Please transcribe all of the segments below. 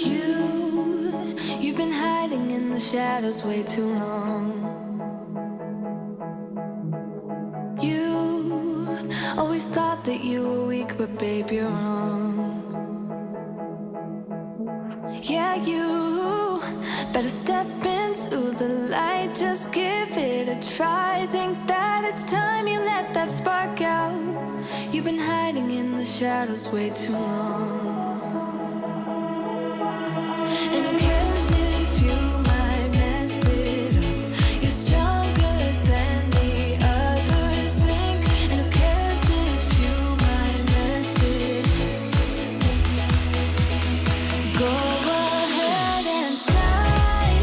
You've been hiding in the shadows way too long. You always thought that you were weak, but babe, you're wrong. Yeah, you better step into the light, just give it a try. Think that it's time you let that spark out. You've been hiding in the shadows way too long. And who cares if you might mess it up? You're stronger than the others think. And who cares if you might mess it up? Go ahead and shine,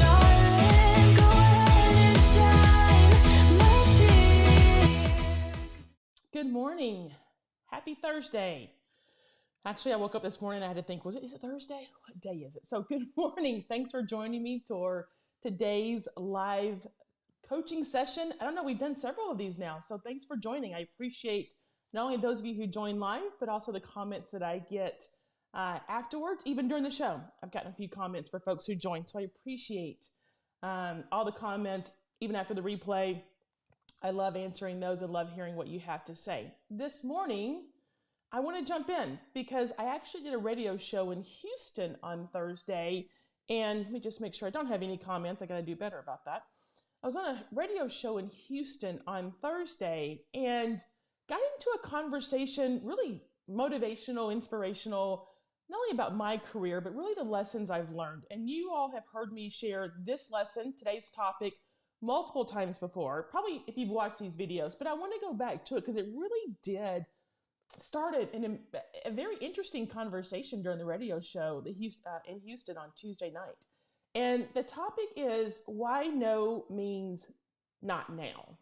darling. Go ahead and shine, my dear. Good morning. Happy Thursday. Actually, I woke up this morning and I had to think, is it Thursday? What day is it? So good morning. Thanks for joining me for today's live coaching session. I don't know, we've done several of these now. So thanks for joining. I appreciate not only those of you who join live, but also the comments that I get afterwards, even during the show. I've gotten a few comments for folks who joined. So I appreciate all the comments, even after the replay. I love answering those and love hearing what you have to say. This morning, I want to jump in because I actually did a radio show in Houston on Thursday. And let me just make sure I don't have any comments. I got to do better about that. I was on a radio show in Houston on Thursday and got into a conversation, really motivational, inspirational, not only about my career, but really the lessons I've learned. And you all have heard me share this lesson, today's topic, multiple times before, probably if you've watched these videos, but I want to go back to it because it really did started in a very interesting conversation during the radio show in Houston on Tuesday night. And the topic is why no means not now.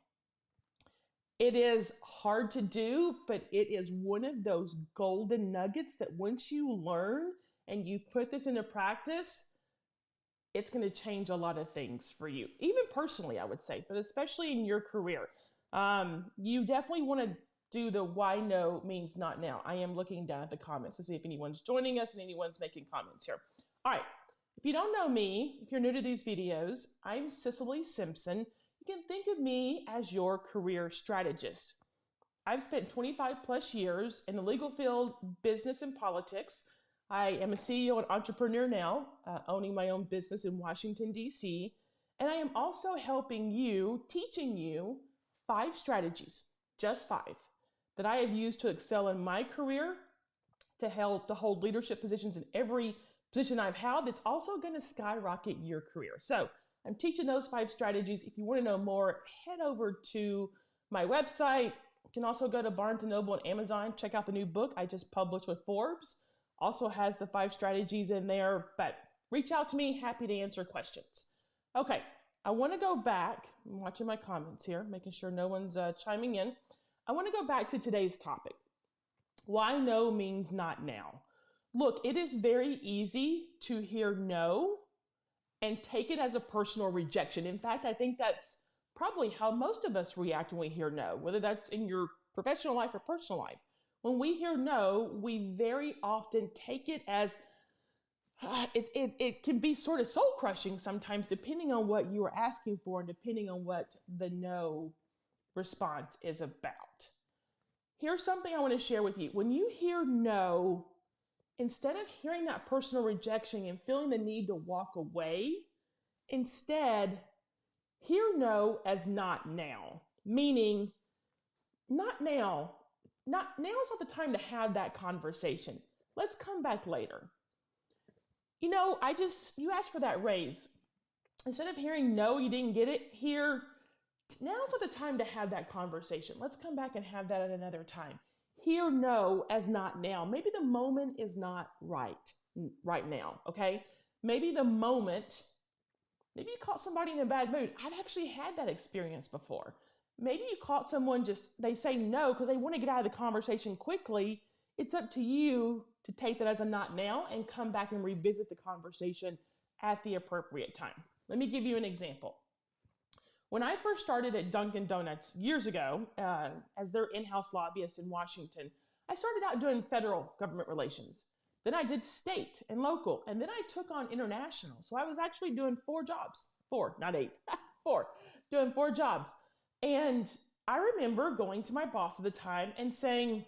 It is hard to do, but it is one of those golden nuggets that once you learn and you put this into practice, it's going to change a lot of things for you, even personally, I would say, but especially in your career. You definitely want to do the why no means not now. I am looking down at the comments to see if anyone's joining us and anyone's making comments here. All right, if you don't know me, if you're new to these videos, I'm Cicely Simpson. You can think of me as your career strategist. I've spent 25 plus years in the legal field, business and politics. I am a CEO and entrepreneur now, owning my own business in Washington, D.C. And I am also helping you, teaching you 5 strategies, just 5, that I have used to excel in my career, to hold leadership positions in every position I've held. That's also going to skyrocket your career. So I'm teaching those 5 strategies. If you want to know more, head over to my website. You can also go to Barnes & Noble and Amazon. Check out the new book I just published with Forbes. Also has the 5 strategies in there, but reach out to me. Happy to answer questions. Okay, I want to go back. I'm watching my comments here, making sure no one's chiming in. I want to go back to today's topic. Why no means not now. Look, it is very easy to hear no and take it as a personal rejection. In fact, I think that's probably how most of us react when we hear no, whether that's in your professional life or personal life. When we hear no, we very often take it as it can be sort of soul crushing sometimes, depending on what you are asking for and depending on what the no response is about. Here's something I want to share with you. When you hear no, instead of hearing that personal rejection and feeling the need to walk away, instead hear no as not now, meaning not now. Now is not the time to have that conversation. Let's come back later. You know, you asked for that raise. Instead of hearing no, you didn't get it, now's not the time to have that conversation. Let's come back and have that at another time. Hear no as not now. Maybe the moment is not right now, okay? Maybe you caught somebody in a bad mood. I've actually had that experience before. Maybe you caught someone they say no because they want to get out of the conversation quickly. It's up to you to take that as a not now and come back and revisit the conversation at the appropriate time. Let me give you an example. When I first started at Dunkin' Donuts years ago, as their in-house lobbyist in Washington, I started out doing federal government relations. Then I did state and local, and then I took on international. So I was actually doing 4 jobs, 4, not 8, 4, doing 4 jobs. And I remember going to my boss at the time and saying,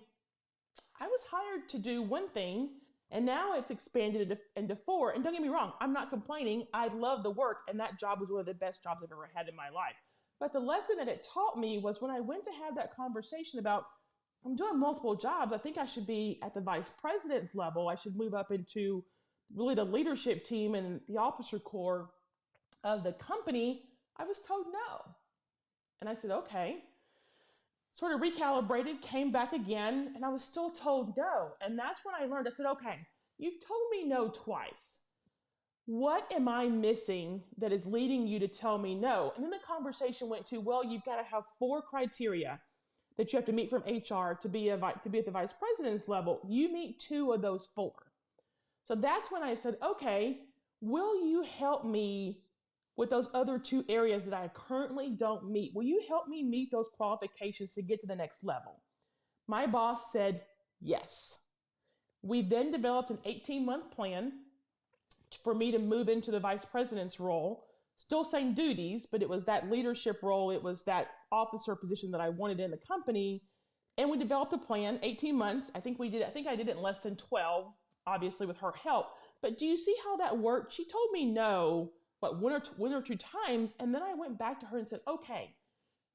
I was hired to do one thing, and now it's expanded into 4. And don't get me wrong, I'm not complaining. I love the work, and that job was one of the best jobs I've ever had in my life. But the lesson that it taught me was when I went to have that conversation about, I'm doing multiple jobs, I think I should be at the vice president's level. I should move up into really the leadership team and the officer corps of the company. I was told no. And I said, okay. Sort of recalibrated, came back again, and I was still told no. And that's when I learned, I said, okay, you've told me no twice. What am I missing that is leading you to tell me no? And then the conversation went to, well, you've got to have 4 criteria that you have to meet from HR to be at the vice president's level. You meet 2 of those 4. So that's when I said, okay, will you help me with those other 2 areas that I currently don't meet? Will you help me meet those qualifications to get to the next level? My boss said yes. We then developed an 18-month plan for me to move into the vice president's role. Still same duties, but it was that leadership role. It was that officer position that I wanted in the company. And we developed a plan, 18 months. I think I did it in less than 12, obviously with her help. But do you see how that worked? She told me no, one or two times. And then I went back to her and said, okay,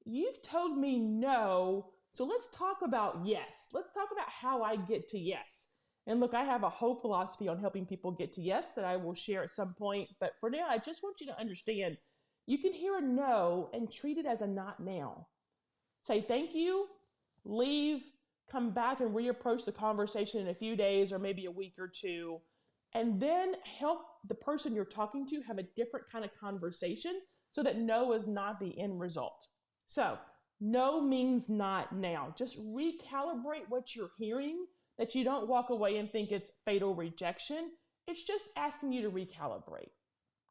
you've told me no. So let's talk about yes. Let's talk about how I get to yes. And look, I have a whole philosophy on helping people get to yes that I will share at some point. But for now, I just want you to understand, you can hear a no and treat it as a not now. Say thank you, leave, come back and reapproach the conversation in a few days or maybe a week or 2, and then help the person you're talking to have a different kind of conversation so that no is not the end result. So no means not now. Just recalibrate what you're hearing, that you don't walk away and think it's fatal rejection. It's just asking you to recalibrate.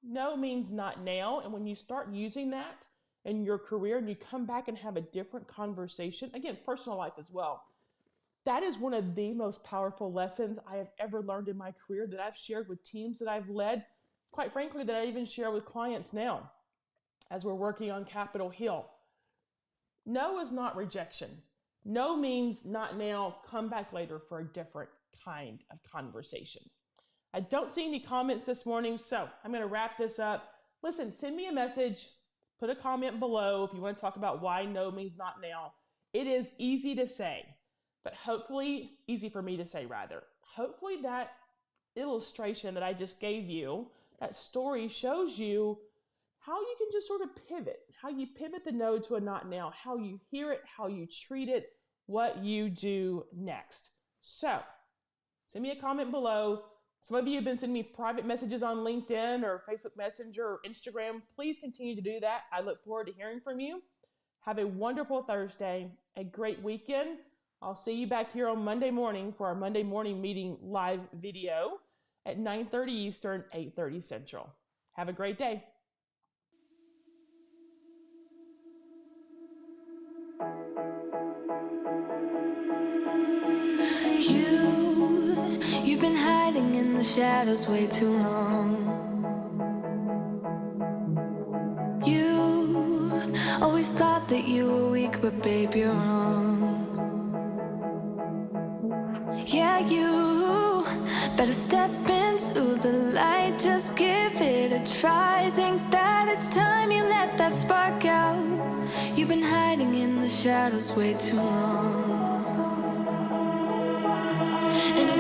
No means not now. And when you start using that in your career and you come back and have a different conversation, again, personal life as well, that is one of the most powerful lessons I have ever learned in my career that I've shared with teams that I've led, quite frankly, that I even share with clients now as we're working on Capitol Hill. No is not rejection. No means not now, come back later for a different kind of conversation. I don't see any comments this morning, so I'm going to wrap this up. Listen, send me a message, put a comment below if you want to talk about why no means not now. It is easy to say, but hopefully, easy for me to say rather. Hopefully that illustration that I just gave you, that story shows you how you can just sort of pivot, how you pivot the no to a not now, how you hear it, how you treat it, what you do next. So send me a comment below. Some of you have been sending me private messages on LinkedIn or Facebook Messenger or Instagram. Please continue to do that. I look forward to hearing from you. Have a wonderful Thursday, a great weekend. I'll see you back here on Monday morning for our Monday morning meeting live video at 9:30 Eastern, 8:30 Central. Have a great day. You've been hiding in the shadows way too long. You always thought that you were weak, but babe, you're wrong. Yeah, you better step into the light, just give it a try. Think that it's time you let that spark out. You've been hiding in the shadows way too long.